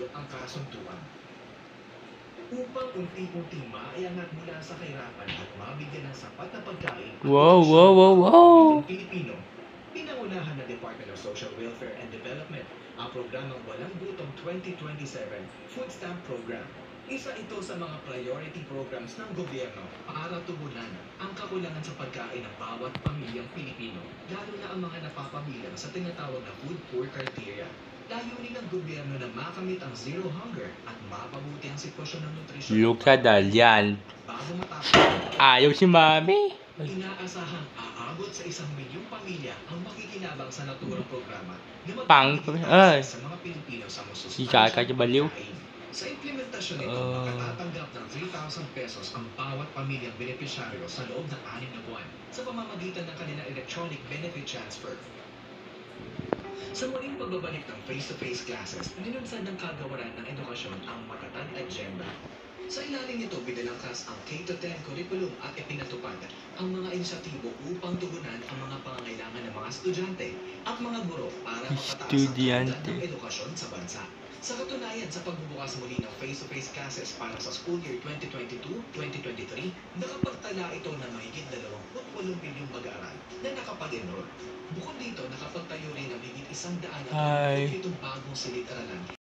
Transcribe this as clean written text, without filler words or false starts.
maayos ang kasunduan. Upang unti-unting maiangat mula sa kahirapan at mabigyan ng sapat na pagkain at Wow, nutrisyon wow, ng wow, mga wow. pamilyang Pilipino, pinangunahan ng Department of Social Welfare and Development ang programang Walang Gutom 2027 Food Stamp Program. Isa ito sa mga priority programs ng gobyerno para tugunan ang kakulangan sa pagkain ng bawat pamilyang Pilipino, lalo na ang mga napapabilang sa tinatawag na food poor criteria. Layunin ng gobyerno na makamit ang zero hunger at mapabuti ang sitwasyon ng nutrisyon ng Luka bawat Dalyan. bago matapos. Ayaw si Mami. Inaasahang aabot sa 1 milyong pamilya ang makikinabang sa naturang programa na Pang- magbibigay sa mga Pilipino sa Si Kaka masustansyang Baliw. pagkain. Sa implementasyon nito, makatatanggap ng 3,000 pesos ang bawat pamilyang benepisyaryo sa loob ng 6 na buwan sa pamamagitan ng kanilang electronic benefit transfer. Sa muling pagbabalik ng face-to-face classes, nilunsad ng Kagawaran ng Edukasyon ang Matatag Agenda. Sa ilalim nito, binalangkas ang K-10 curriculum at ipinatupad ang mga inisyatibo upang tugunan ang mga pangangailangan ng mga estudyante at mga guro para mapataas ang Estudyante. kalidad ng edukasyon sa bansa. Sa katunayan, sa pagbubukas muli ng face-to-face classes para sa school year 2022-2023, nakapagtala ito ng mahigit 28 milyong mag-aaral na nakapag-enroll. Bukod dito, nakapagtayo rin ng higit 100 Hi. bagong silid-aralan